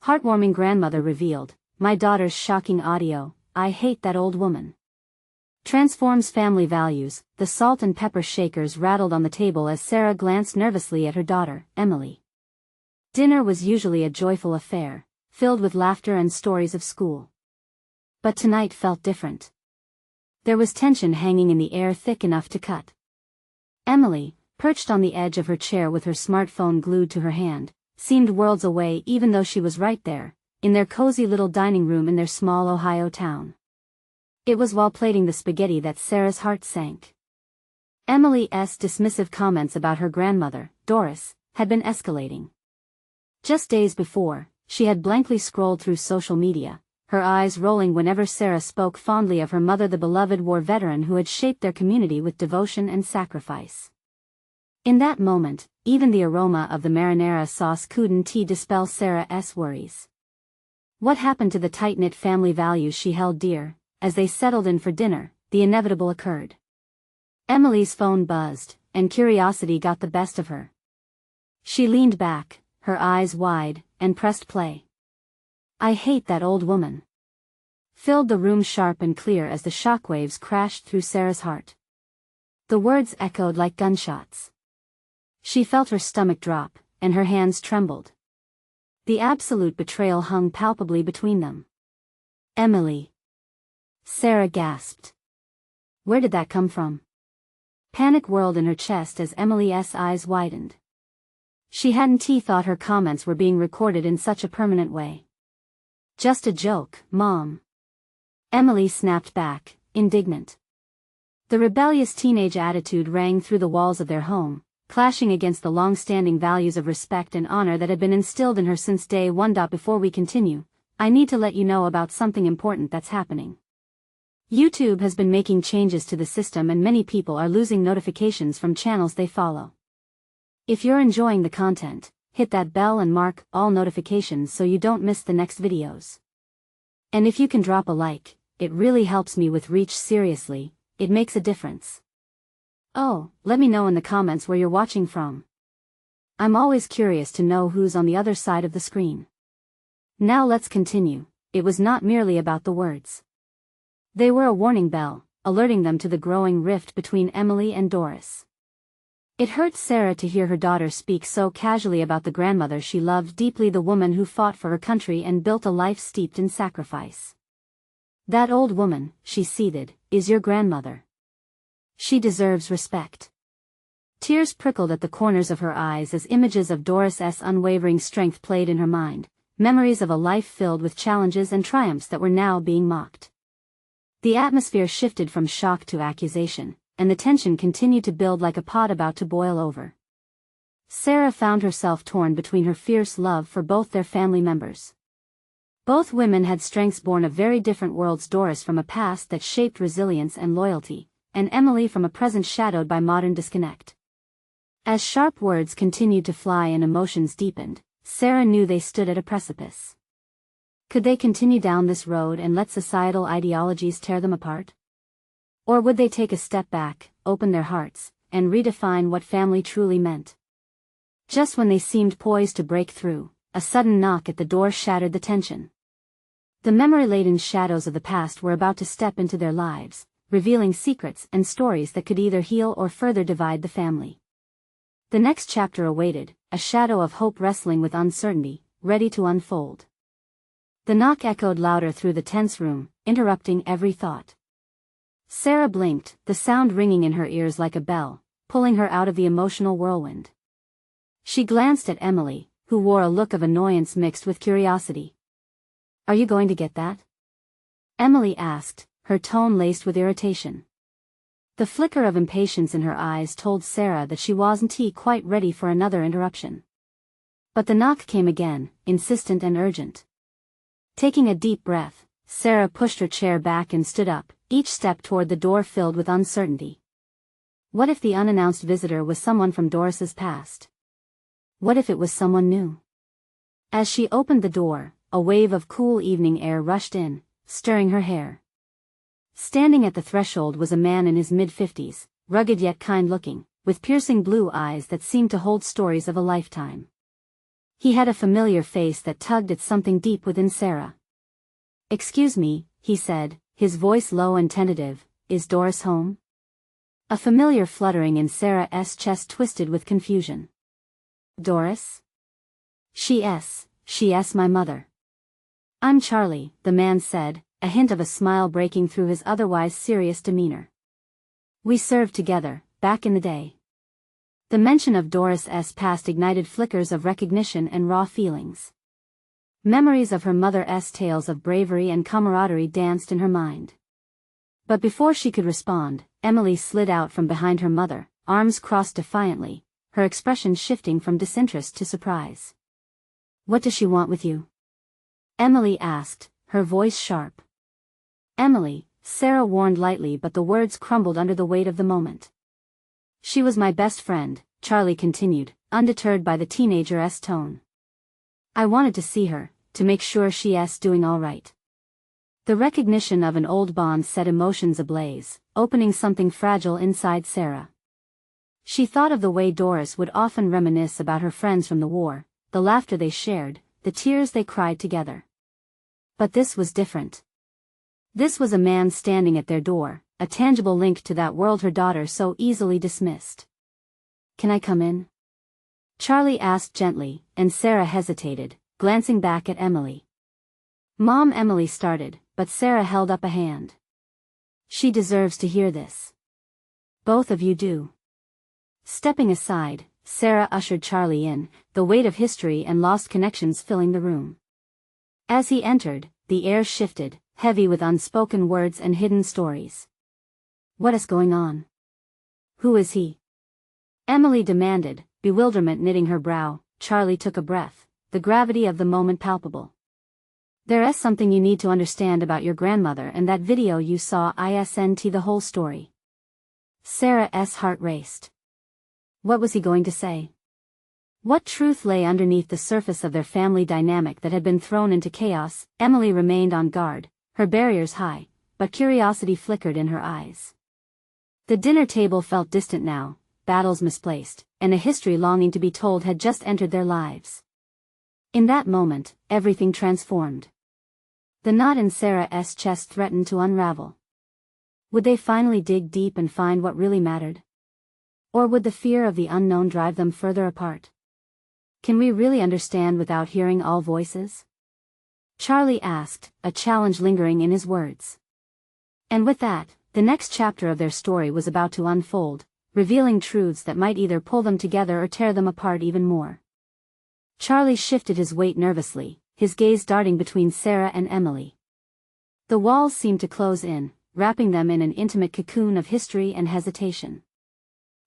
Heartwarming grandmother revealed, my daughter's shocking audio, I hate that old woman. Transforms family values. The salt and pepper shakers rattled on the table as Sarah glanced nervously at her daughter, Emily. Dinner was usually a joyful affair, filled with laughter and stories of school. But tonight felt different. There was tension hanging in the air thick enough to cut. Emily, perched on the edge of her chair with her smartphone glued to her hand, seemed worlds away even though she was right there, in their cozy little dining room in their small Ohio town. It was while plating the spaghetti that Sarah's heart sank. Emily's dismissive comments about her grandmother, Doris, had been escalating. Just days before, she had blankly scrolled through social media, her eyes rolling whenever Sarah spoke fondly of her mother, the beloved war veteran who had shaped their community with devotion and sacrifice. In that moment, even the aroma of the marinara sauce couldn't dispel Sarah's worries. What happened to the tight-knit family values she held dear? As they settled in for dinner, the inevitable occurred. Emily's phone buzzed, and curiosity got the best of her. She leaned back, her eyes wide, and pressed play. I hate that old woman. Filled the room sharp and clear as the shockwaves crashed through Sarah's heart. The words echoed like gunshots. She felt her stomach drop, and her hands trembled. The absolute betrayal hung palpably between them. Emily. Sarah gasped. Where did that come from? Panic whirled in her chest as Emily's eyes widened. She hadn't thought her comments were being recorded in such a permanent way. Just a joke, Mom. Emily snapped back, indignant. The rebellious teenage attitude rang through the walls of their home, clashing against the long-standing values of respect and honor that had been instilled in her since day one. Before we continue, I need to let you know about something important that's happening. YouTube has been making changes to the system and many people are losing notifications from channels they follow. If you're enjoying the content, hit that bell and mark all notifications so you don't miss the next videos. And if you can drop a like, it really helps me with reach. Seriously, it makes a difference. Oh, let me know in the comments where you're watching from. I'm always curious to know who's on the other side of the screen. Now let's continue. It was not merely about the words. They were a warning bell, alerting them to the growing rift between Emily and Doris. It hurt Sarah to hear her daughter speak so casually about the grandmother she loved deeply, the woman who fought for her country and built a life steeped in sacrifice. That old woman, she seethed, is your grandmother. She deserves respect. Tears prickled at the corners of her eyes as images of Doris's unwavering strength played in her mind, memories of a life filled with challenges and triumphs that were now being mocked. The atmosphere shifted from shock to accusation, and the tension continued to build like a pot about to boil over. Sarah found herself torn between her fierce love for both their family members. Both women had strengths born of very different worlds, Doris from a past that shaped resilience and loyalty, and Emily from a present shadowed by modern disconnect. As sharp words continued to fly and emotions deepened, Sarah knew they stood at a precipice. Could they continue down this road and let societal ideologies tear them apart? Or would they take a step back, open their hearts, and redefine what family truly meant? Just when they seemed poised to break through, a sudden knock at the door shattered the tension. The memory-laden shadows of the past were about to step into their lives, revealing secrets and stories that could either heal or further divide the family. The next chapter awaited, a shadow of hope wrestling with uncertainty, ready to unfold. The knock echoed louder through the tense room, interrupting every thought. Sarah blinked, the sound ringing in her ears like a bell, pulling her out of the emotional whirlwind. She glanced at Emily, who wore a look of annoyance mixed with curiosity. Are you going to get that? Emily asked, her tone laced with irritation. The flicker of impatience in her eyes told Sarah that she wasn't quite ready for another interruption. But the knock came again, insistent and urgent. Taking a deep breath, Sarah pushed her chair back and stood up, each step toward the door filled with uncertainty. What if the unannounced visitor was someone from Doris's past? What if it was someone new? As she opened the door, a wave of cool evening air rushed in, stirring her hair. Standing at the threshold was a man in his mid-50s, rugged yet kind-looking, with piercing blue eyes that seemed to hold stories of a lifetime. He had a familiar face that tugged at something deep within Sarah. "Excuse me," he said, his voice low and tentative, "is Doris home?" A familiar fluttering in Sarah's chest twisted with confusion. "Doris? She's my mother." "I'm Charlie," the man said, a hint of a smile breaking through his otherwise serious demeanor. "We served together, back in the day." The mention of Doris's past ignited flickers of recognition and raw feelings. Memories of her mother's tales of bravery and camaraderie danced in her mind. But before she could respond, Emily slid out from behind her mother, arms crossed defiantly, her expression shifting from disinterest to surprise. "What does she want with you?" Emily asked, her voice sharp. "Emily," Sarah warned lightly, but the words crumbled under the weight of the moment. "She was my best friend," Charlie continued, undeterred by the teenager's tone. "I wanted to see her, to make sure she's doing all right." The recognition of an old bond set emotions ablaze, opening something fragile inside Sarah. She thought of the way Doris would often reminisce about her friends from the war, the laughter they shared, the tears they cried together. But this was different. This was a man standing at their door, a tangible link to that world her daughter so easily dismissed. "Can I come in?" Charlie asked gently, and Sarah hesitated, glancing back at Emily. "Mom," Emily started, but Sarah held up a hand. "She deserves to hear this. Both of you do." Stepping aside, Sarah ushered Charlie in, the weight of history and lost connections filling the room. As he entered, the air shifted, heavy with unspoken words and hidden stories. "What is going on? Who is he?" Emily demanded, bewilderment knitting her brow. Charlie took a breath, the gravity of the moment palpable. "There is something you need to understand about your grandmother and that video you saw. Isn't the whole story." Sarah's heart raced. What was he going to say? What truth lay underneath the surface of their family dynamic that had been thrown into chaos? Emily remained on guard, her barriers high, but curiosity flickered in her eyes. The dinner table felt distant now, battles misplaced, and a history longing to be told had just entered their lives. In that moment, everything transformed. The knot in Sarah's chest threatened to unravel. Would they finally dig deep and find what really mattered? Or would the fear of the unknown drive them further apart? "Can we really understand without hearing all voices?" Charlie asked, a challenge lingering in his words. And with that, the next chapter of their story was about to unfold, revealing truths that might either pull them together or tear them apart even more. Charlie shifted his weight nervously, his gaze darting between Sarah and Emily. The walls seemed to close in, wrapping them in an intimate cocoon of history and hesitation.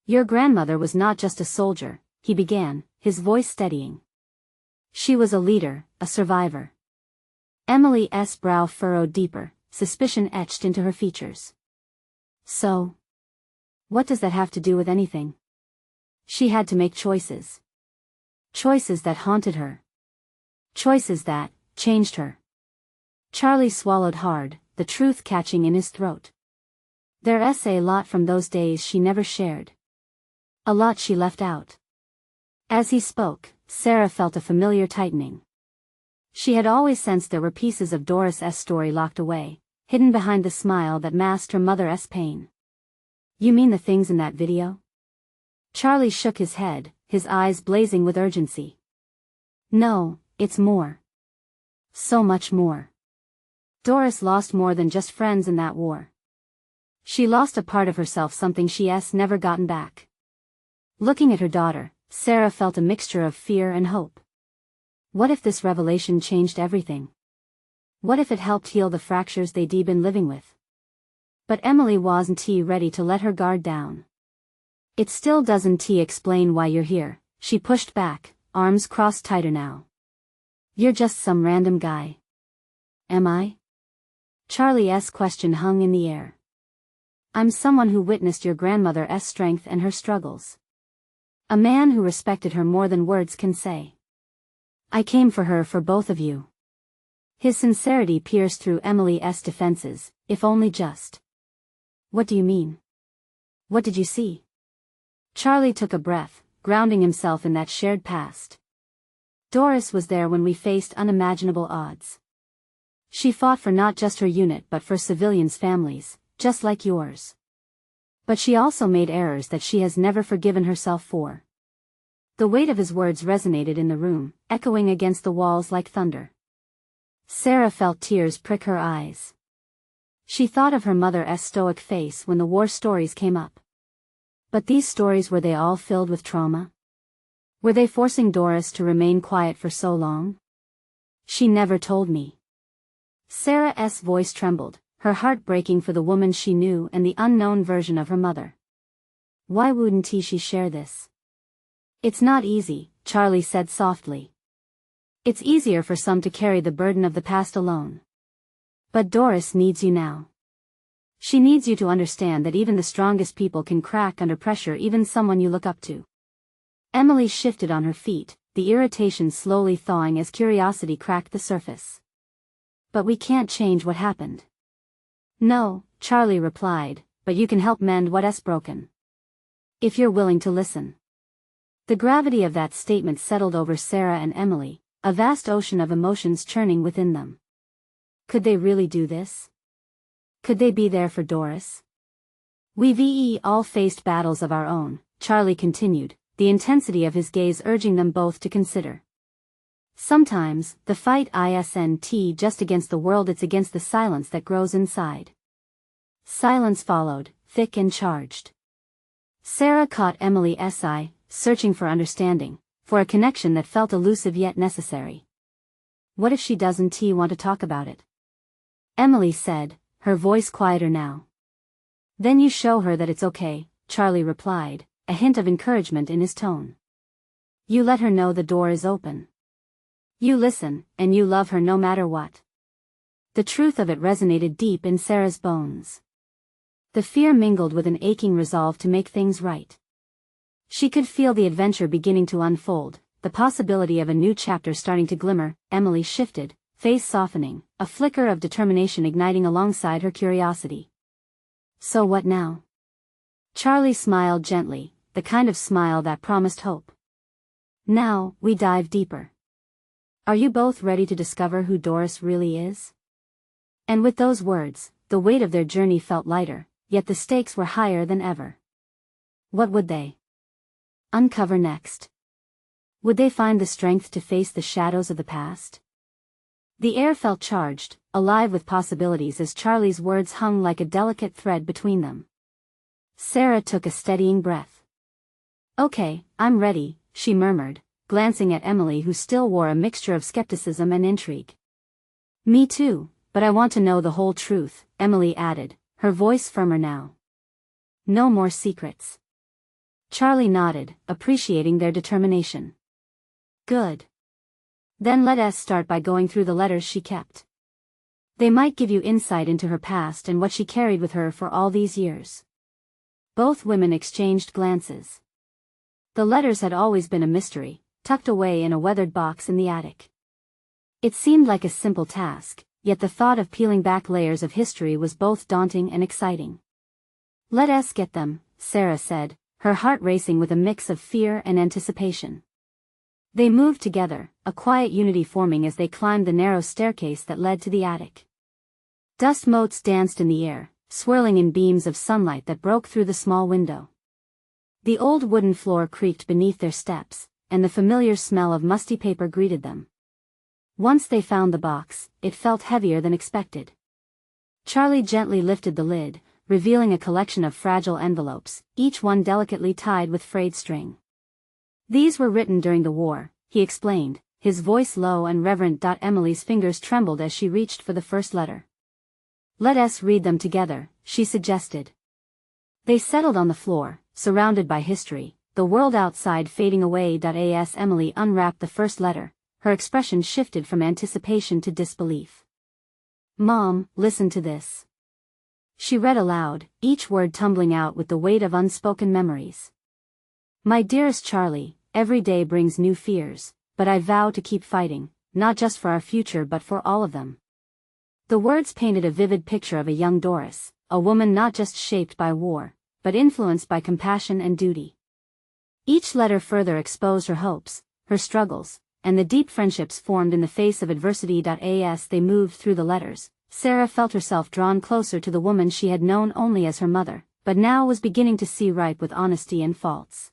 "Your grandmother was not just a soldier," he began, his voice steadying. "She was a leader, a survivor." Emily's brow furrowed deeper, suspicion etched into her features. "So? What does that have to do with anything?" "She had to make choices. Choices that haunted her. Choices that changed her." Charlie swallowed hard, the truth catching in his throat. There's a lot from those days she never shared. A lot she left out. As he spoke, Sarah felt a familiar tightening. She had always sensed there were pieces of Doris's story locked away, hidden behind the smile that masked her mother's pain. "You mean the things in that video?" Charlie shook his head, his eyes blazing with urgency. "No, it's more. So much more. Doris lost more than just friends in that war. She lost a part of herself, something she's never gotten back." Looking at her daughter, Sarah felt a mixture of fear and hope. What if this revelation changed everything? What if it helped heal the fractures they'd been living with? But Emily wasn't ready to let her guard down. "It still doesn't explain why you're here," she pushed back, arms crossed tighter now. "You're just some random guy." "Am I?" Charlie's question hung in the air. "I'm someone who witnessed your grandmother's strength and her struggles. A man who respected her more than words can say. I came for her, for both of you." His sincerity pierced through Emily's defenses, if only just. "What do you mean? What did you see?" Charlie took a breath, grounding himself in that shared past. Doris was there when we faced unimaginable odds. She fought for not just her unit but for civilians' families, just like yours. But she also made errors that she has never forgiven herself for. The weight of his words resonated in the room, echoing against the walls like thunder. Sarah felt tears prick her eyes. She thought of her mother's stoic face when the war stories came up. But these stories, were they all filled with trauma? Were they forcing Doris to remain quiet for so long? She never told me. Sarah's voice trembled, her heart breaking for the woman she knew and the unknown version of her mother. Why wouldn't she share this? It's not easy, Charlie said softly. It's easier for some to carry the burden of the past alone. But Doris needs you now. She needs you to understand that even the strongest people can crack under pressure, even someone you look up to. Emily shifted on her feet, the irritation slowly thawing as curiosity cracked the surface. But we can't change what happened. No, Charlie replied, but you can help mend what's broken. If you're willing to listen. The gravity of that statement settled over Sarah and Emily, a vast ocean of emotions churning within them. Could they really do this? Could they be there for Doris? We've all faced battles of our own, Charlie continued, the intensity of his gaze urging them both to consider. Sometimes, the fight isn't just against the world, it's against the silence that grows inside. Silence followed, thick and charged. Sarah caught Emily's eye, searching for understanding, for a connection that felt elusive yet necessary. What if she doesn't want to talk about it? Emily said, her voice quieter now. Then you show her that it's okay, Charlie replied, a hint of encouragement in his tone. You let her know the door is open. You listen, and you love her no matter what. The truth of it resonated deep in Sarah's bones. The fear mingled with an aching resolve to make things right. She could feel the adventure beginning to unfold, the possibility of a new chapter starting to glimmer. Emily shifted, face softening, a flicker of determination igniting alongside her curiosity. So what now? Charlie smiled gently, the kind of smile that promised hope. Now, we dive deeper. Are you both ready to discover who Doris really is? And with those words, the weight of their journey felt lighter, yet the stakes were higher than ever. What would they uncover next? Would they find the strength to face the shadows of the past? The air felt charged, alive with possibilities as Charlie's words hung like a delicate thread between them. Sarah took a steadying breath. Okay, I'm ready, she murmured, glancing at Emily, who still wore a mixture of skepticism and intrigue. Me too, but I want to know the whole truth, Emily added, her voice firmer now. No more secrets. Charlie nodded, appreciating their determination. Good. Then let us start by going through the letters she kept. They might give you insight into her past and what she carried with her for all these years. Both women exchanged glances. The letters had always been a mystery, tucked away in a weathered box in the attic. It seemed like a simple task, yet the thought of peeling back layers of history was both daunting and exciting. Let us get them, Sarah said, her heart racing with a mix of fear and anticipation. They moved together, a quiet unity forming as they climbed the narrow staircase that led to the attic. Dust motes danced in the air, swirling in beams of sunlight that broke through the small window. The old wooden floor creaked beneath their steps, and the familiar smell of musty paper greeted them. Once they found the box, it felt heavier than expected. Charlie gently lifted the lid, revealing a collection of fragile envelopes, each one delicately tied with frayed string. These were written during the war, he explained, his voice low and reverent. Emily's fingers trembled as she reached for the first letter. Let us read them together, she suggested. They settled on the floor, surrounded by history, the world outside fading away. As Emily unwrapped the first letter, her expression shifted from anticipation to disbelief. Mom, listen to this. She read aloud, each word tumbling out with the weight of unspoken memories. My dearest Charlie, every day brings new fears, but I vow to keep fighting, not just for our future but for all of them. The words painted a vivid picture of a young Doris, a woman not just shaped by war, but influenced by compassion and duty. Each letter further exposed her hopes, her struggles, and the deep friendships formed in the face of adversity. As they moved through the letters, Sarah felt herself drawn closer to the woman she had known only as her mother, but now was beginning to see right with honesty and faults.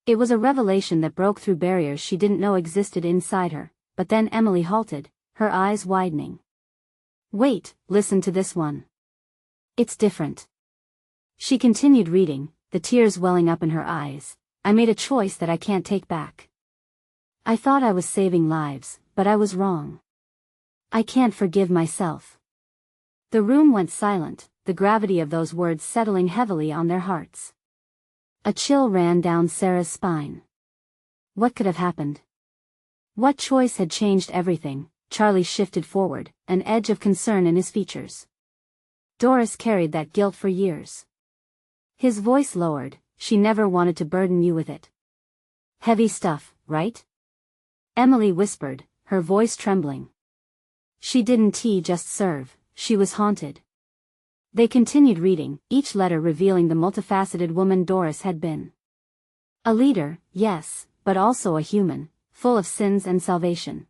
It was a revelation that broke through barriers she didn't know existed inside her, but then Emily halted, her eyes widening. "Wait, listen to this one. It's different." She continued reading, the tears welling up in her eyes. "I made a choice that I can't take back. I thought I was saving lives, but I was wrong. I can't forgive myself." The room went silent, the gravity of those words settling heavily on their hearts. A chill ran down Sarah's spine. What could have happened? What choice had changed everything? Charlie shifted forward, an edge of concern in his features. "Doris carried that guilt for years." His voice lowered. "She never wanted to burden you with it. Heavy stuff, right?" Emily whispered, her voice trembling. "She didn't just serve, she was haunted." They continued reading, each letter revealing the multifaceted woman Doris had been. A leader, yes, but also a human, full of sins and salvation.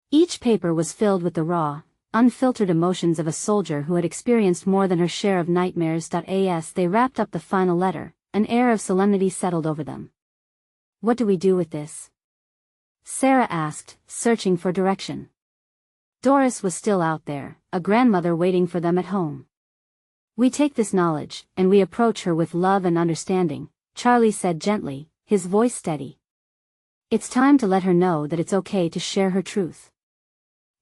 Each paper was filled with the raw, unfiltered emotions of a soldier who had experienced more than her share of nightmares. As they wrapped up the final letter, an air of solemnity settled over them. "What do we do with this?" Sarah asked, searching for direction. Doris was still out there, a grandmother waiting for them at home. "We take this knowledge, and we approach her with love and understanding," Charlie said gently, his voice steady. "It's time to let her know that it's okay to share her truth."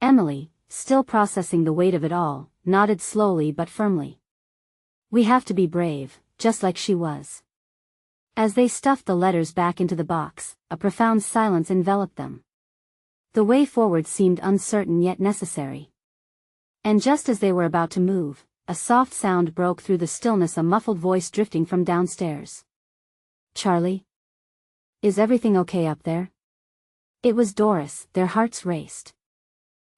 Emily, still processing the weight of it all, nodded slowly but firmly. "We have to be brave, just like she was." As they stuffed the letters back into the box, a profound silence enveloped them. The way forward seemed uncertain yet necessary. And just as they were about to move, a soft sound broke through the stillness, a muffled voice drifting from downstairs. "Charlie? Is everything okay up there?" It was Doris. Their hearts raced.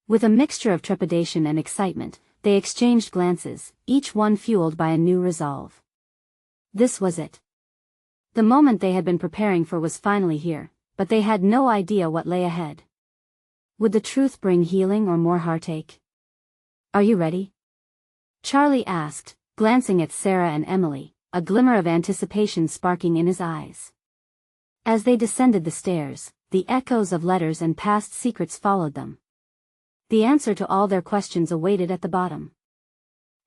With a mixture of trepidation and excitement, they exchanged glances, each one fueled by a new resolve. This was it. The moment they had been preparing for was finally here, but they had no idea what lay ahead. Would the truth bring healing or more heartache? "Are you ready?" Charlie asked, glancing at Sarah and Emily, a glimmer of anticipation sparking in his eyes. As they descended the stairs, the echoes of letters and past secrets followed them. The answer to all their questions awaited at the bottom.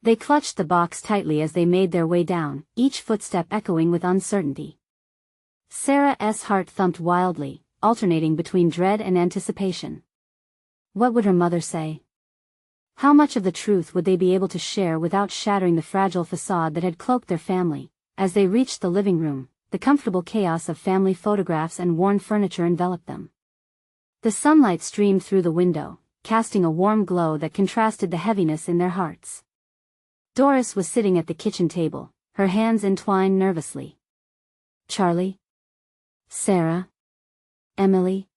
They clutched the box tightly as they made their way down, each footstep echoing with uncertainty. Sarah's heart thumped wildly, alternating between dread and anticipation. What would her mother say? How much of the truth would they be able to share without shattering the fragile facade that had cloaked their family? As they reached the living room, the comfortable chaos of family photographs and worn furniture enveloped them. The sunlight streamed through the window, casting a warm glow that contrasted the heaviness in their hearts. Doris was sitting at the kitchen table, her hands entwined nervously. "Charlie? Sarah? Emily?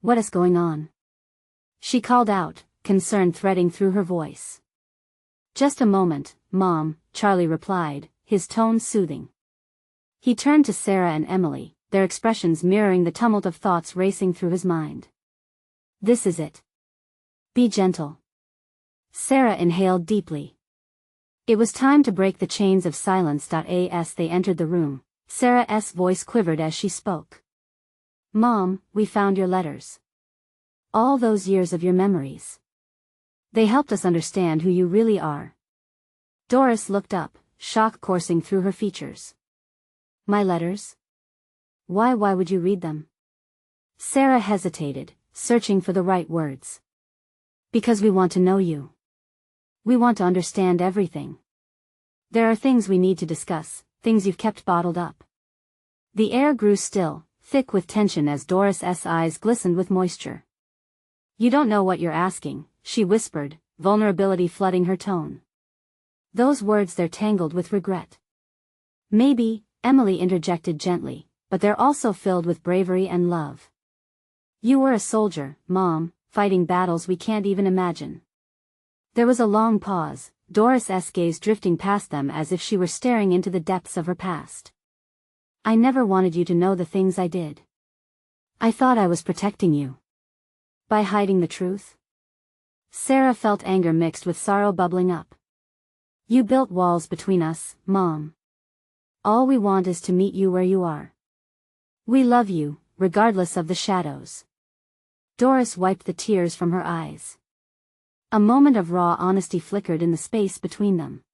What is going on?" She called out, concern threading through her voice. "Just a moment, Mom," Charlie replied, his tone soothing. He turned to Sarah and Emily, their expressions mirroring the tumult of thoughts racing through his mind. "This is it. Be gentle." Sarah inhaled deeply. It was time to break the chains of silence. As they entered the room, Sarah's voice quivered as she spoke. "Mom, we found your letters. All those years of your memories. They helped us understand who you really are." Doris looked up, shock coursing through her features. "My letters? Why would you read them?" Sarah hesitated, searching for the right words. "Because we want to know you. We want to understand everything. There are things we need to discuss, things you've kept bottled up." The air grew still, thick with tension as Doris's eyes glistened with moisture. "You don't know what you're asking," she whispered, vulnerability flooding her tone. "Those words, they're tangled with regret." "Maybe," Emily interjected gently, "but they're also filled with bravery and love. You were a soldier, Mom, fighting battles we can't even imagine." There was a long pause, Doris's gaze drifting past them as if she were staring into the depths of her past. "I never wanted you to know the things I did. I thought I was protecting you. By hiding the truth? Sarah felt anger mixed with sorrow bubbling up. You built walls between us, Mom. All we want is to meet you where you are. We love you, regardless of the shadows. Doris wiped the tears from her eyes. A moment of raw honesty flickered in the space between them.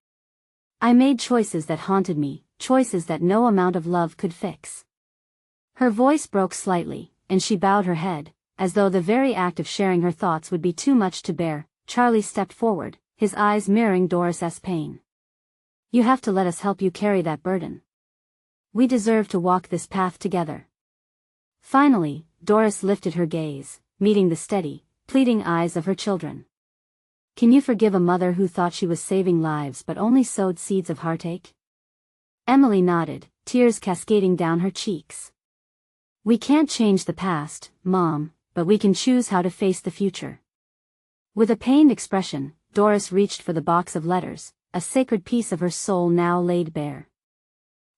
I made choices that haunted me, choices that no amount of love could fix. Her voice broke slightly, and she bowed her head, as though the very act of sharing her thoughts would be too much to bear. Charlie stepped forward, his eyes mirroring Doris's pain. You have to let us help you carry that burden. We deserve to walk this path together. Finally, Doris lifted her gaze, meeting the steady, pleading eyes of her children. Can you forgive a mother who thought she was saving lives but only sowed seeds of heartache? Emily nodded, tears cascading down her cheeks. We can't change the past, Mom, but we can choose how to face the future. With a pained expression, Doris reached for the box of letters, a sacred piece of her soul now laid bare.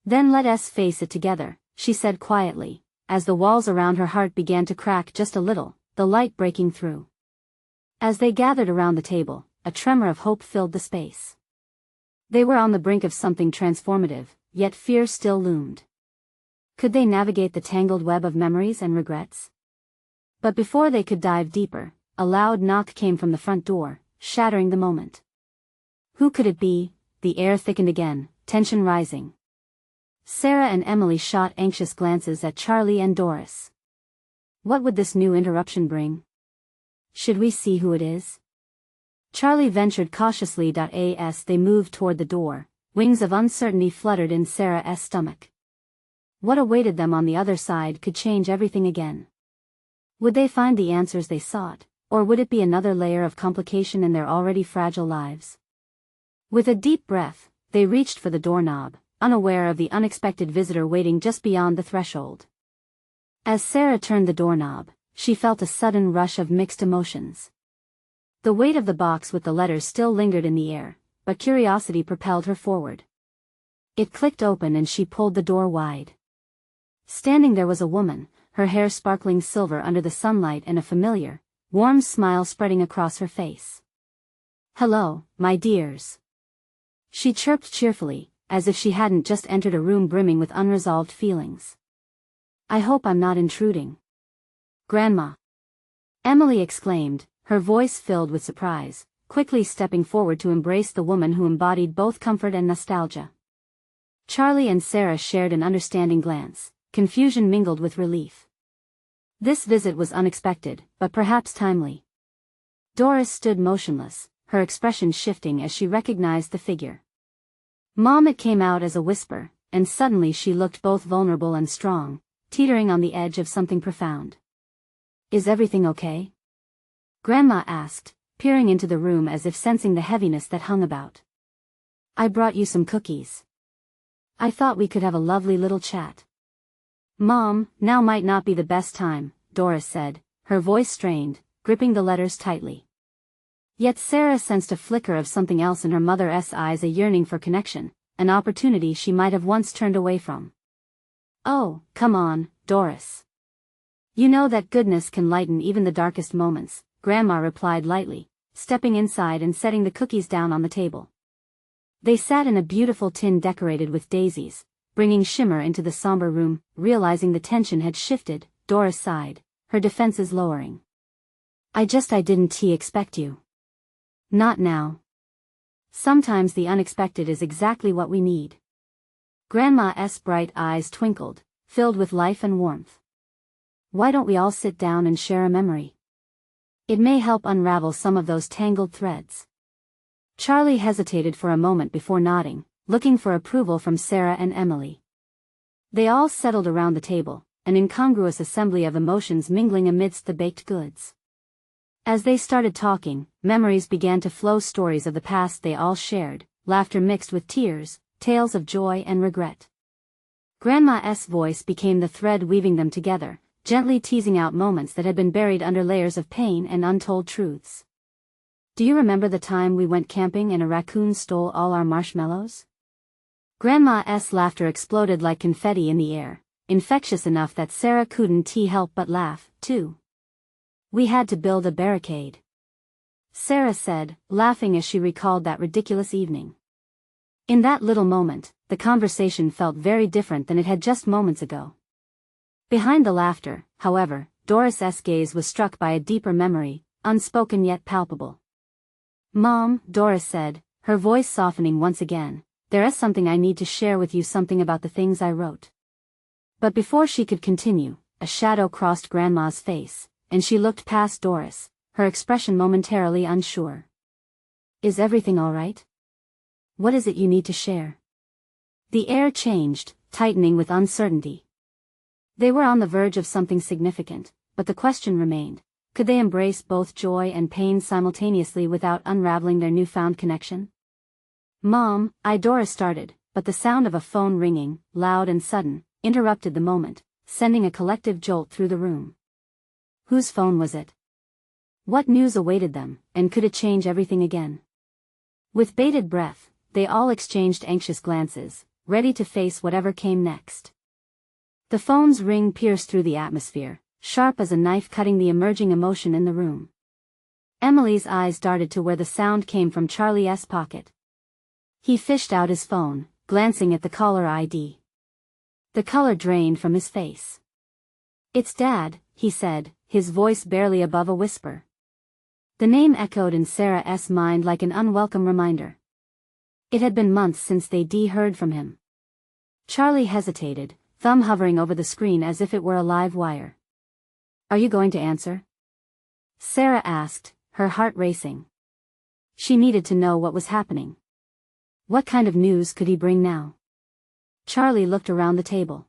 Then let us face it together, she said quietly, as the walls around her heart began to crack just a little, the light breaking through. As they gathered around the table, a tremor of hope filled the space. They were on the brink of something transformative, yet fear still loomed. Could they navigate the tangled web of memories and regrets? But before they could dive deeper, a loud knock came from the front door, shattering the moment. Who could it be? The air thickened again, tension rising. Sarah and Emily shot anxious glances at Charlie and Doris. What would this new interruption bring? Should we see who it is? Charlie ventured cautiously. As they moved toward the door, wings of uncertainty fluttered in Sarah's stomach. What awaited them on the other side could change everything again. Would they find the answers they sought, or would it be another layer of complication in their already fragile lives? With a deep breath, they reached for the doorknob, unaware of the unexpected visitor waiting just beyond the threshold. As Sarah turned the doorknob, she felt a sudden rush of mixed emotions. The weight of the box with the letters still lingered in the air, but curiosity propelled her forward. It clicked open and she pulled the door wide. Standing there was a woman, her hair sparkling silver under the sunlight and a familiar, warm smile spreading across her face. Hello, my dears. She chirped cheerfully, as if she hadn't just entered a room brimming with unresolved feelings. I hope I'm not intruding. Grandma! Emily exclaimed, her voice filled with surprise, quickly stepping forward to embrace the woman who embodied both comfort and nostalgia. Charlie and Sarah shared an understanding glance, confusion mingled with relief. This visit was unexpected, but perhaps timely. Doris stood motionless, her expression shifting as she recognized the figure. Mom! It came out as a whisper, and suddenly she looked both vulnerable and strong, teetering on the edge of something profound. Is everything okay? Grandma asked, peering into the room as if sensing the heaviness that hung about. I brought you some cookies. I thought we could have a lovely little chat. Mom, now might not be the best time, Doris said, her voice strained, gripping the letters tightly. Yet Sarah sensed a flicker of something else in her mother's eyes, a yearning for connection, an opportunity she might have once turned away from. Oh, come on, Doris. You know that goodness can lighten even the darkest moments, Grandma replied lightly, stepping inside and setting the cookies down on the table. They sat in a beautiful tin decorated with daisies, bringing shimmer into the somber room. Realizing the tension had shifted, Doris sighed, her defenses lowering. I didn't expect you. Not now. Sometimes the unexpected is exactly what we need. Grandma's bright eyes twinkled, filled with life and warmth. Why don't we all sit down and share a memory? It may help unravel some of those tangled threads. Charlie hesitated for a moment before nodding, looking for approval from Sarah and Emily. They all settled around the table, an incongruous assembly of emotions mingling amidst the baked goods. As they started talking, memories began to flow, stories of the past they all shared, laughter mixed with tears, tales of joy and regret. Grandma's voice became the thread weaving them together, gently teasing out moments that had been buried under layers of pain and untold truths. Do you remember the time we went camping and a raccoon stole all our marshmallows? Grandma's laughter exploded like confetti in the air, infectious enough that Sarah couldn't help but laugh, too. "We had to build a barricade," Sarah said, laughing as she recalled that ridiculous evening. In that little moment, the conversation felt very different than it had just moments ago. Behind the laughter, however, Doris's gaze was struck by a deeper memory, unspoken yet palpable. "Mom," Doris said, her voice softening once again, "there is something I need to share with you, something about the things I wrote." But before she could continue, a shadow crossed Grandma's face, and she looked past Doris, her expression momentarily unsure. "Is everything all right? What is it you need to share?" The air changed, tightening with uncertainty. They were on the verge of something significant, but the question remained: could they embrace both joy and pain simultaneously without unraveling their newfound connection? "Mom," Doris started, but the sound of a phone ringing, loud and sudden, interrupted the moment, sending a collective jolt through the room. Whose phone was it? What news awaited them, and could it change everything again? With bated breath, they all exchanged anxious glances, ready to face whatever came next. The phone's ring pierced through the atmosphere, sharp as a knife cutting the emerging emotion in the room. Emily's eyes darted to where the sound came from Charlie's pocket. He fished out his phone, glancing at the caller ID. The color drained from his face. "It's Dad," he said, his voice barely above a whisper. The name echoed in Sarah's mind like an unwelcome reminder. It had been months since they'd heard from him. Charlie hesitated, thumb hovering over the screen as if it were a live wire. "Are you going to answer?" Sarah asked, her heart racing. She needed to know what was happening. What kind of news could he bring now? Charlie looked around the table.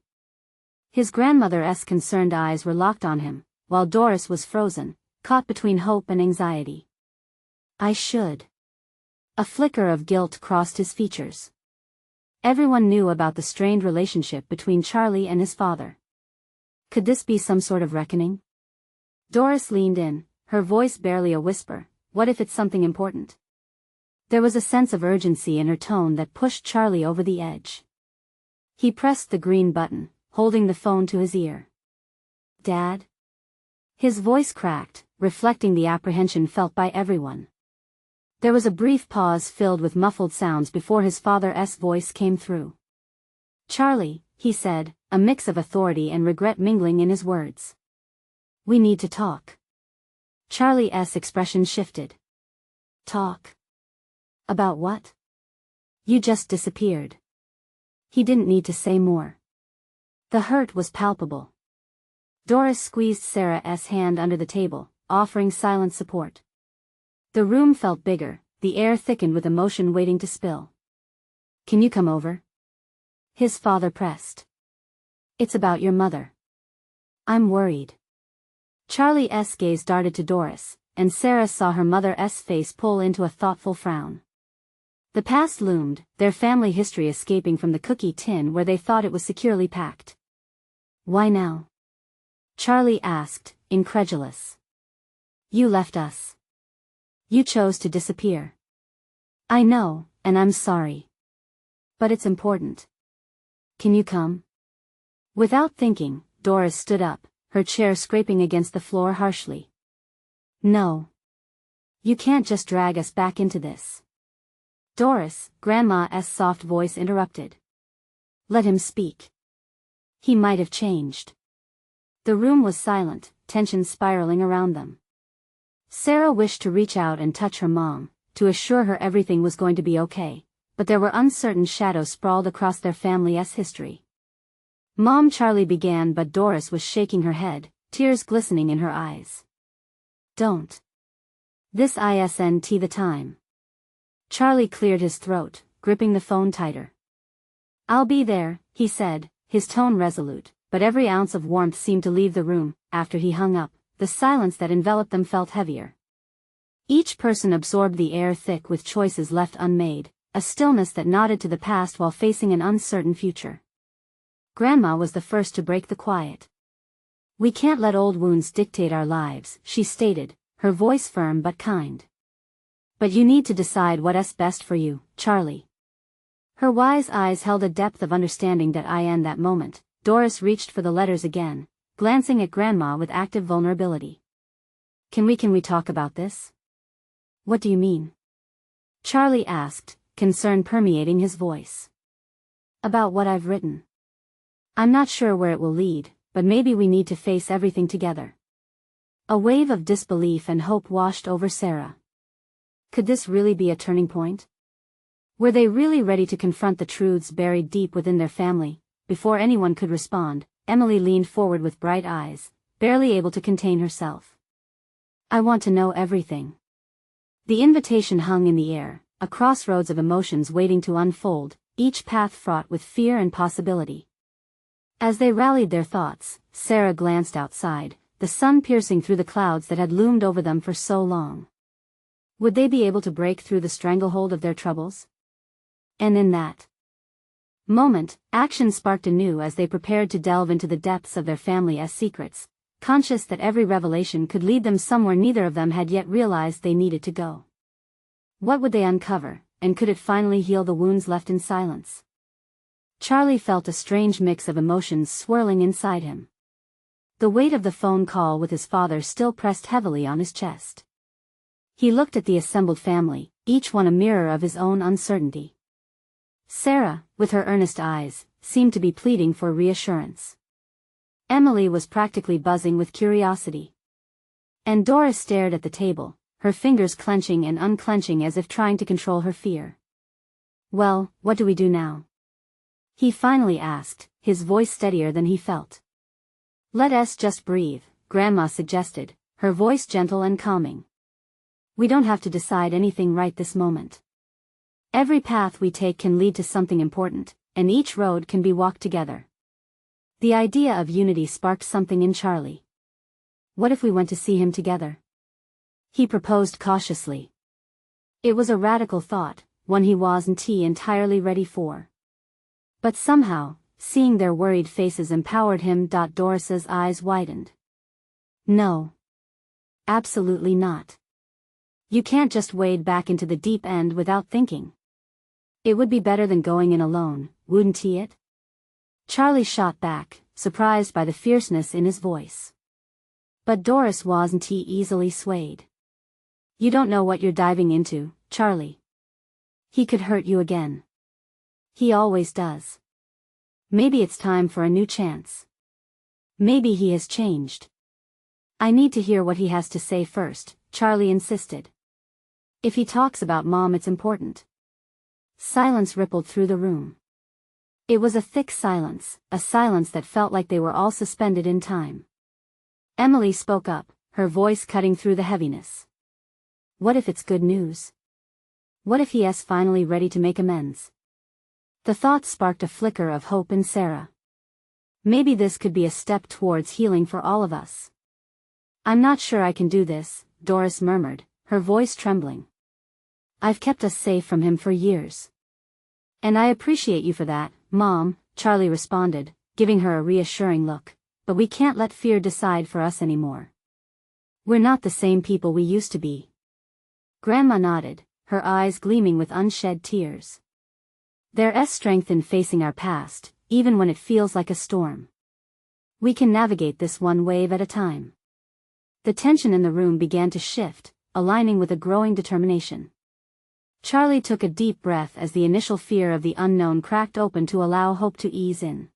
His grandmother's concerned eyes were locked on him, while Doris was frozen, caught between hope and anxiety. "I should." A flicker of guilt crossed his features. Everyone knew about the strained relationship between Charlie and his father. Could this be some sort of reckoning? Doris leaned in, her voice barely a whisper. "What if it's something important?" There was a sense of urgency in her tone that pushed Charlie over the edge. He pressed the green button, holding the phone to his ear. "Dad?" His voice cracked, reflecting the apprehension felt by everyone. There was a brief pause filled with muffled sounds before his father's voice came through. "Charlie," he said, a mix of authority and regret mingling in his words. "We need to talk." Charlie's expression shifted. "Talk? About what?" "You just disappeared." He didn't need to say more. The hurt was palpable. Doris squeezed Sarah's hand under the table, offering silent support. The room felt bigger, the air thickened with emotion waiting to spill. "Can you come over?" His father pressed. "It's about your mother." "I'm worried." Charlie's gaze darted to Doris, and Sarah saw her mother's face pull into a thoughtful frown. The past loomed, their family history escaping from the cookie tin where they thought it was securely packed. "Why now?" Charlie asked, incredulous. "You left us. You chose to disappear." "I know, and I'm sorry. But it's important. Can you come?" Without thinking, Doris stood up, her chair scraping against the floor harshly. "No. You can't just drag us back into this." "Doris," Grandma's soft voice interrupted. "Let him speak. He might have changed." The room was silent, tension spiraling around them. Sarah wished to reach out and touch her mom, to assure her everything was going to be okay, but there were uncertain shadows sprawled across their family's history. "Mom," Charlie began, but Doris was shaking her head, tears glistening in her eyes. "Don't. This isn't the time." Charlie cleared his throat, gripping the phone tighter. "I'll be there," he said, his tone resolute, but every ounce of warmth seemed to leave the room. After he hung up, the silence that enveloped them felt heavier. Each person absorbed the air thick with choices left unmade, a stillness that nodded to the past while facing an uncertain future. Grandma was the first to break the quiet. "We can't let old wounds dictate our lives," she stated, her voice firm but kind. "But you need to decide what's best for you, Charlie." Her wise eyes held a depth of understanding that in that moment, Doris reached for the letters again, glancing at Grandma with active vulnerability. Can we talk about this? What do you mean? Charlie asked, concern permeating his voice. About what I've written. I'm not sure where it will lead, but maybe we need to face everything together. A wave of disbelief and hope washed over Sarah. Could this really be a turning point? Were they really ready to confront the truths buried deep within their family? Before anyone could respond, Emily leaned forward with bright eyes, barely able to contain herself. I want to know everything. The invitation hung in the air, a crossroads of emotions waiting to unfold, each path fraught with fear and possibility. As they rallied their thoughts, Sarah glanced outside, the sun piercing through the clouds that had loomed over them for so long. Would they be able to break through the stranglehold of their troubles? And in that moment, action sparked anew as they prepared to delve into the depths of their family's secrets, conscious that every revelation could lead them somewhere neither of them had yet realized they needed to go. What would they uncover, and could it finally heal the wounds left in silence? Charlie felt a strange mix of emotions swirling inside him. The weight of the phone call with his father still pressed heavily on his chest. He looked at the assembled family, each one a mirror of his own uncertainty. Sarah, with her earnest eyes, seemed to be pleading for reassurance. Emily was practically buzzing with curiosity. And Doris stared at the table, her fingers clenching and unclenching as if trying to control her fear. Well, what do we do now? He finally asked, his voice steadier than he felt. Let us just breathe, Grandma suggested, her voice gentle and calming. We don't have to decide anything right this moment. Every path we take can lead to something important, and each road can be walked together. The idea of unity sparked something in Charlie. What if we went to see him together? He proposed cautiously. It was a radical thought, one he wasn't entirely ready for. But somehow, seeing their worried faces empowered him. Doris's eyes widened. No. Absolutely not. You can't just wade back into the deep end without thinking. It would be better than going in alone, wouldn't it? Charlie shot back, surprised by the fierceness in his voice. But Doris wasn't easily swayed. You don't know what you're diving into, Charlie. He could hurt you again. He always does. Maybe it's time for a new chance. Maybe he has changed. I need to hear what he has to say first, Charlie insisted. If he talks about Mom, it's important. Silence rippled through the room. It was a thick silence, a silence that felt like they were all suspended in time. Emily spoke up, her voice cutting through the heaviness. What if it's good news? What if he is finally ready to make amends? The thought sparked a flicker of hope in Sarah. Maybe this could be a step towards healing for all of us. I'm not sure I can do this, Doris murmured, her voice trembling. I've kept us safe from him for years. And I appreciate you for that, Mom, Charlie responded, giving her a reassuring look, but we can't let fear decide for us anymore. We're not the same people we used to be. Grandma nodded, her eyes gleaming with unshed tears. There's strength in facing our past, even when it feels like a storm. We can navigate this one wave at a time. The tension in the room began to shift, aligning with a growing determination. Charlie took a deep breath as the initial fear of the unknown cracked open to allow hope to ease in.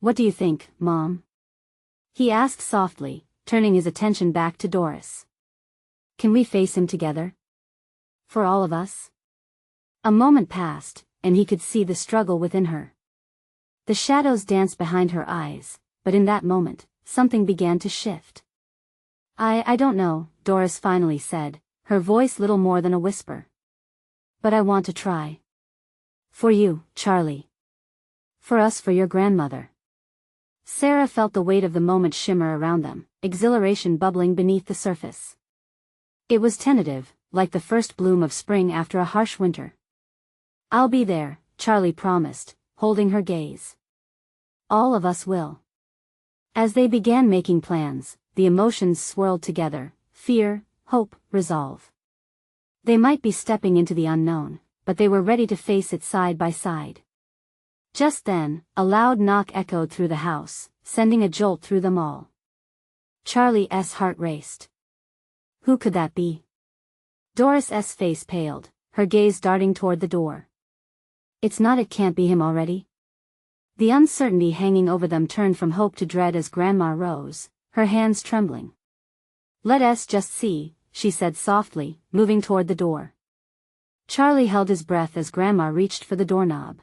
What do you think, Mom? He asked softly, turning his attention back to Doris. Can we face him together? For all of us? A moment passed, and he could see the struggle within her. The shadows danced behind her eyes, but in that moment, something began to shift. I don't know, Doris finally said, her voice little more than a whisper. But I want to try. For you, Charlie. For us, for your grandmother. Sarah felt the weight of the moment shimmer around them, exhilaration bubbling beneath the surface. It was tentative, like the first bloom of spring after a harsh winter. I'll be there, Charlie promised, holding her gaze. All of us will. As they began making plans, the emotions swirled together, fear, hope, resolve. They might be stepping into the unknown, but they were ready to face it side by side. Just then, a loud knock echoed through the house, sending a jolt through them all. Charlie's heart raced. Who could that be? Doris's face paled, her gaze darting toward the door. It can't be him already? The uncertainty hanging over them turned from hope to dread as Grandma rose, her hands trembling. Let us just see, she said softly, moving toward the door. Charlie held his breath as Grandma reached for the doorknob.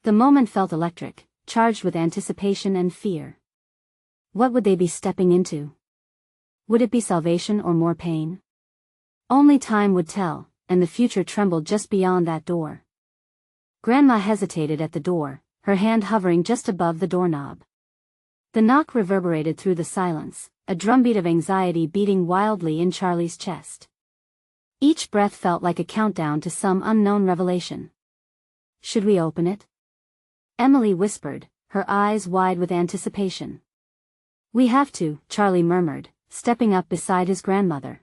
The moment felt electric, charged with anticipation and fear. What would they be stepping into? Would it be salvation or more pain? Only time would tell, and the future trembled just beyond that door. Grandma hesitated at the door, her hand hovering just above the doorknob. The knock reverberated through the silence, a drumbeat of anxiety beating wildly in Charlie's chest. Each breath felt like a countdown to some unknown revelation. Should we open it? Emily whispered, her eyes wide with anticipation. We have to, Charlie murmured, stepping up beside his grandmother.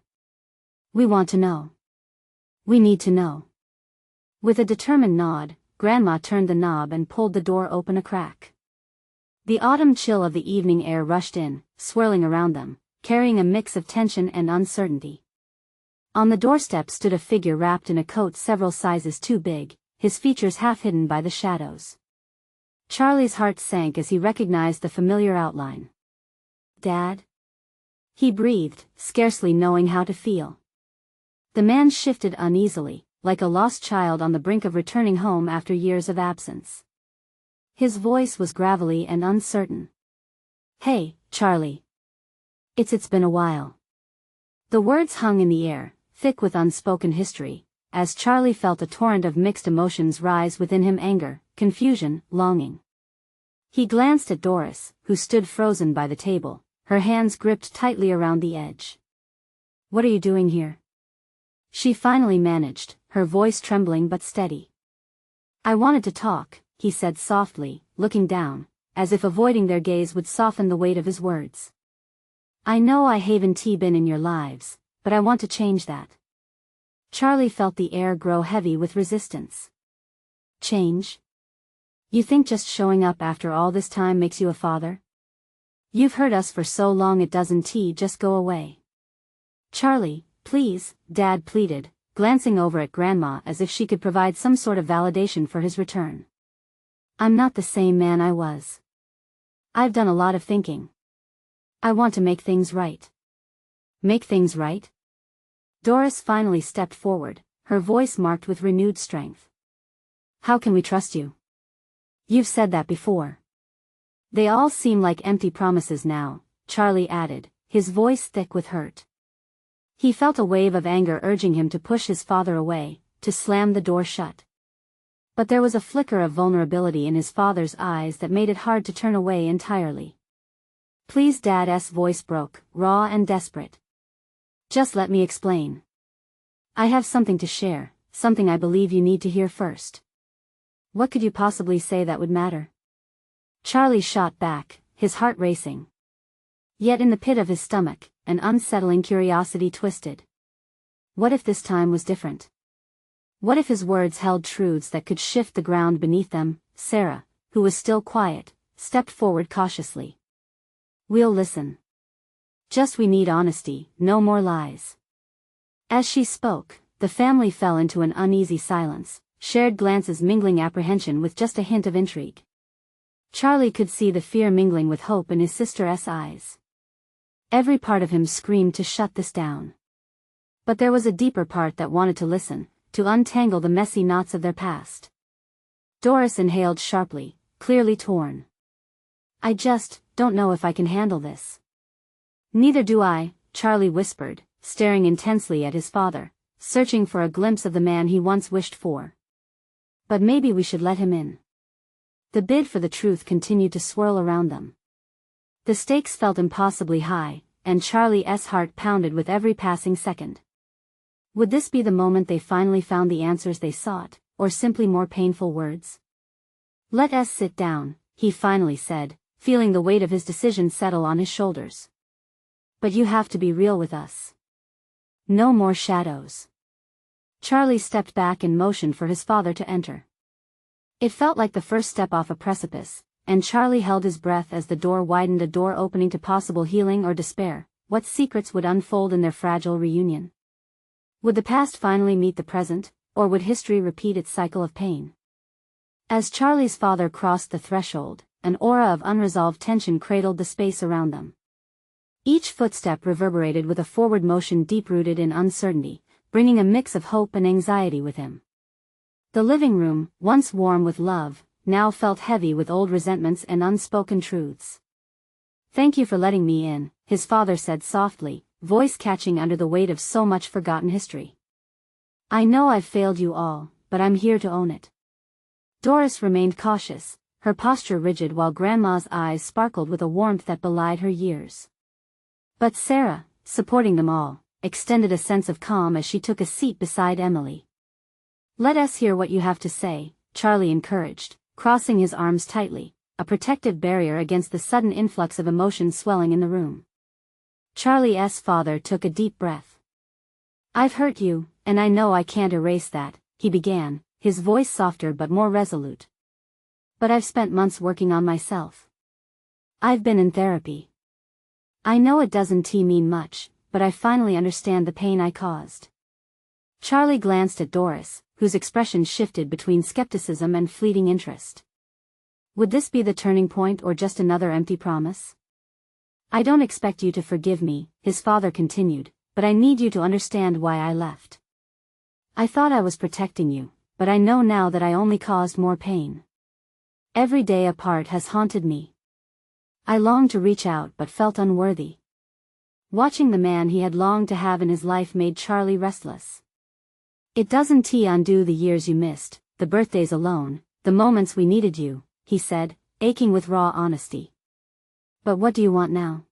We want to know. We need to know. With a determined nod, Grandma turned the knob and pulled the door open a crack. The autumn chill of the evening air rushed in, swirling around them, carrying a mix of tension and uncertainty. On the doorstep stood a figure wrapped in a coat several sizes too big, his features half hidden by the shadows. Charlie's heart sank as he recognized the familiar outline. Dad? He breathed, scarcely knowing how to feel. The man shifted uneasily, like a lost child on the brink of returning home after years of absence. His voice was gravelly and uncertain. Hey, Charlie. It's been a while. The words hung in the air, thick with unspoken history, as Charlie felt a torrent of mixed emotions rise within him: anger, confusion, longing. He glanced at Doris, who stood frozen by the table, her hands gripped tightly around the edge. What are you doing here? She finally managed, her voice trembling but steady. I wanted to talk, he said softly, looking down, as if avoiding their gaze would soften the weight of his words. I know I haven't been in your lives, but I want to change that. Charlie felt the air grow heavy with resistance. Change? You think just showing up after all this time makes you a father? You've hurt us for so long, it doesn't just go away. Charlie, please, Dad pleaded, glancing over at Grandma as if she could provide some sort of validation for his return. I'm not the same man I was. I've done a lot of thinking. I want to make things right. Make things right? Doris finally stepped forward, her voice marked with renewed strength. How can we trust you? You've said that before. They all seem like empty promises now, Charlie added, his voice thick with hurt. He felt a wave of anger urging him to push his father away, to slam the door shut. But there was a flicker of vulnerability in his father's eyes that made it hard to turn away entirely. Please, Dad's voice broke, raw and desperate. Just let me explain. I have something to share, something I believe you need to hear first. What could you possibly say that would matter? Charlie shot back, his heart racing. Yet in the pit of his stomach, an unsettling curiosity twisted. What if this time was different? What if his words held truths that could shift the ground beneath them? Sarah, who was still quiet, stepped forward cautiously. We'll listen. Just we need honesty, no more lies. As she spoke, the family fell into an uneasy silence, shared glances mingling apprehension with just a hint of intrigue. Charlie could see the fear mingling with hope in his sister's eyes. Every part of him screamed to shut this down. But there was a deeper part that wanted to listen, to untangle the messy knots of their past. Doris inhaled sharply, clearly torn. I just don't know if I can handle this. Neither do I, Charlie whispered, staring intensely at his father, searching for a glimpse of the man he once wished for. But maybe we should let him in. The bid for the truth continued to swirl around them. The stakes felt impossibly high, and Charlie's heart pounded with every passing second. Would this be the moment they finally found the answers they sought, or simply more painful words? Let us sit down, he finally said, feeling the weight of his decision settle on his shoulders. But you have to be real with us. No more shadows. Charlie stepped back and motioned for his father to enter. It felt like the first step off a precipice, and Charlie held his breath as the door widened, a door opening to possible healing or despair. What secrets would unfold in their fragile reunion? Would the past finally meet the present, or would history repeat its cycle of pain? As Charlie's father crossed the threshold, an aura of unresolved tension cradled the space around them. Each footstep reverberated with a forward motion deep-rooted in uncertainty, bringing a mix of hope and anxiety with him. The living room, once warm with love, now felt heavy with old resentments and unspoken truths. "Thank you for letting me in," his father said softly, voice catching under the weight of so much forgotten history. "I know I've failed you all, but I'm here to own it." Doris remained cautious, her posture rigid while Grandma's eyes sparkled with a warmth that belied her years. But Sarah, supporting them all, extended a sense of calm as she took a seat beside Emily. "Let us hear what you have to say," Charlie encouraged, crossing his arms tightly, a protective barrier against the sudden influx of emotion swelling in the room. Charlie's father took a deep breath. "I've hurt you, and I know I can't erase that," he began, his voice softer but more resolute. "But I've spent months working on myself. I've been in therapy. I know it doesn't mean much, but I finally understand the pain I caused." Charlie glanced at Doris, whose expression shifted between skepticism and fleeting interest. Would this be the turning point or just another empty promise? "I don't expect you to forgive me," his father continued, "but I need you to understand why I left. I thought I was protecting you, but I know now that I only caused more pain. Every day apart has haunted me. I longed to reach out but felt unworthy." Watching the man he had longed to have in his life made Charlie restless. "It doesn't undo the years you missed, the birthdays alone, the moments we needed you," he said, aching with raw honesty. "But what do you want now?"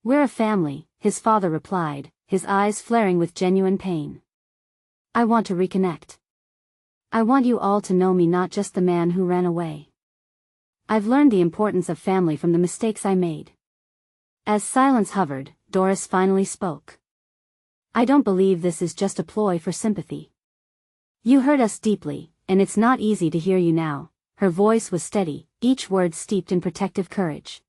"We're a family," his father replied, his eyes flaring with genuine pain. "I want to reconnect. I want you all to know me, not just the man who ran away. I've learned the importance of family from the mistakes I made." As silence hovered, Doris finally spoke. "I don't believe this is just a ploy for sympathy. You hurt us deeply, and it's not easy to hear you now." Her voice was steady, each word steeped in protective courage.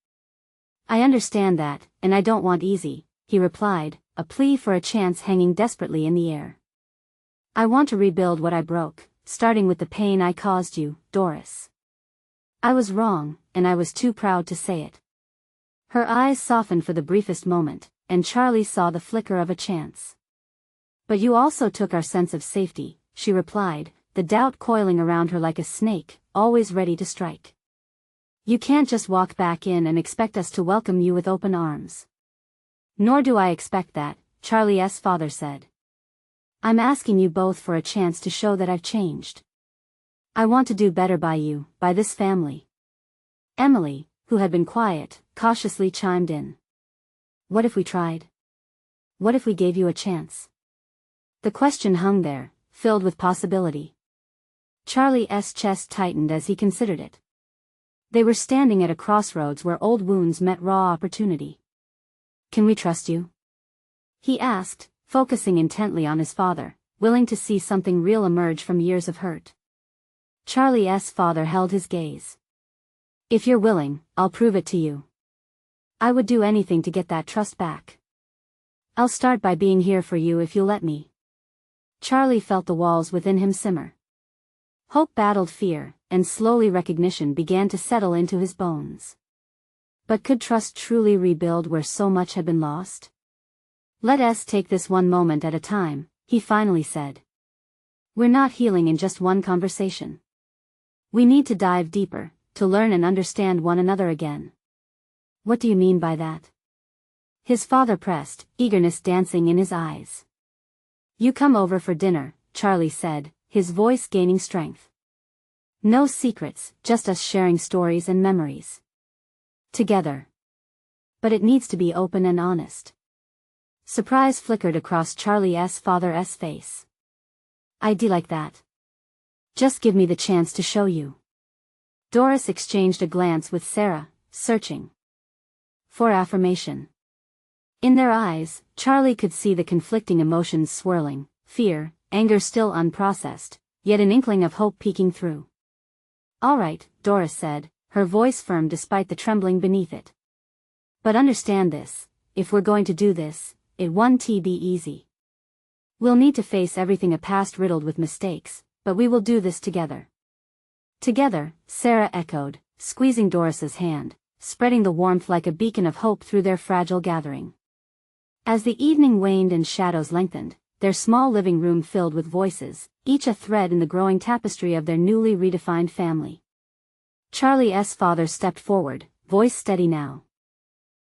"I understand that, and I don't want easy," he replied, a plea for a chance hanging desperately in the air. "I want to rebuild what I broke, starting with the pain I caused you, Doris. I was wrong, and I was too proud to say it." Her eyes softened for the briefest moment, and Charlie saw the flicker of a chance. "But you also took our sense of safety," she replied, the doubt coiling around her like a snake, always ready to strike. "You can't just walk back in and expect us to welcome you with open arms." "Nor do I expect that," Charlie's father said. "I'm asking you both for a chance to show that I've changed. I want to do better by you, by this family." Emily, who had been quiet, cautiously chimed in. "What if we tried? What if we gave you a chance?" The question hung there, filled with possibility. Charlie's chest tightened as he considered it. They were standing at a crossroads where old wounds met raw opportunity. "Can we trust you?" he asked, focusing intently on his father, willing to see something real emerge from years of hurt. Charlie's father held his gaze. "If you're willing, I'll prove it to you. I would do anything to get that trust back. I'll start by being here for you if you'll let me." Charlie felt the walls within him simmer. Hope battled fear, and slowly recognition began to settle into his bones. But could trust truly rebuild where so much had been lost? "Let us take this one moment at a time," he finally said. "We're not healing in just one conversation. We need to dive deeper, to learn and understand one another again." "What do you mean by that?" his father pressed, eagerness dancing in his eyes. "You come over for dinner," Charlie said, his voice gaining strength. "No secrets, just us sharing stories and memories. Together. But it needs to be open and honest." Surprise flickered across Charlie's father's face. "I'd like that. Just give me the chance to show you." Doris exchanged a glance with Sarah, searching for affirmation. In their eyes, Charlie could see the conflicting emotions swirling, fear, anger still unprocessed, yet an inkling of hope peeking through. All right, Doris said, her voice firm despite the trembling beneath it. But understand this, if we're going to do this, it won't be easy. We'll need to face everything, a past riddled with mistakes, but we will do this together. Together, Sarah echoed, squeezing Doris's hand, spreading the warmth like a beacon of hope through their fragile gathering. As the evening waned and shadows lengthened, their small living room filled with voices, each a thread in the growing tapestry of their newly redefined family. Charlie's father stepped forward, voice steady now.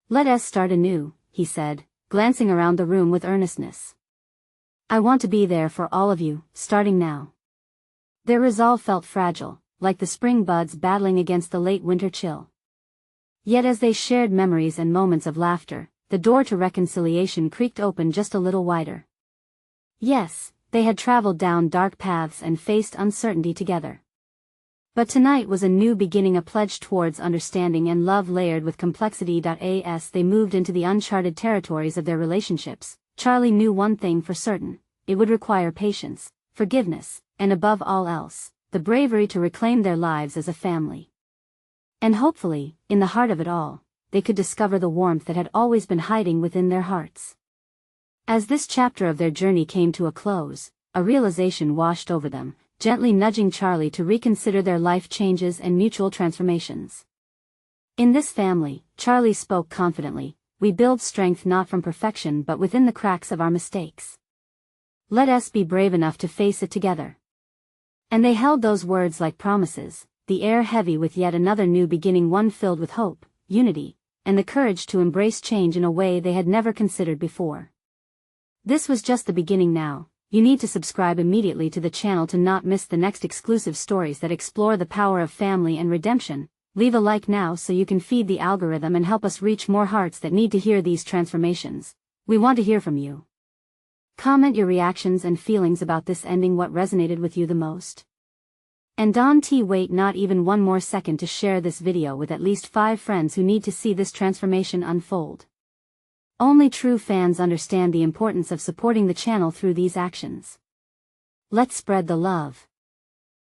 Let us start anew, he said, glancing around the room with earnestness. I want to be there for all of you, starting now. Their resolve felt fragile, like the spring buds battling against the late winter chill. Yet as they shared memories and moments of laughter, the door to reconciliation creaked open just a little wider. Yes, they had traveled down dark paths and faced uncertainty together. But tonight was a new beginning, a pledge towards understanding and love layered with complexity. As they moved into the uncharted territories of their relationships, Charlie knew one thing for certain: it would require patience, forgiveness, and above all else, the bravery to reclaim their lives as a family. And hopefully, in the heart of it all, they could discover the warmth that had always been hiding within their hearts. As this chapter of their journey came to a close, a realization washed over them, gently nudging Charlie to reconsider their life changes and mutual transformations. In this family, Charlie spoke confidently, we build strength not from perfection but within the cracks of our mistakes. Let us be brave enough to face it together. And they held those words like promises, the air heavy with yet another new beginning, one filled with hope, unity, and the courage to embrace change in a way they had never considered before. This was just the beginning now. You need to subscribe immediately to the channel to not miss the next exclusive stories that explore the power of family and redemption. Leave a like now so you can feed the algorithm and help us reach more hearts that need to hear these transformations. We want to hear from you. Comment your reactions and feelings about this ending, what resonated with you the most. And don't wait not even one more second to share this video with at least 5 friends who need to see this transformation unfold. Only true fans understand the importance of supporting the channel through these actions. Let's spread the love.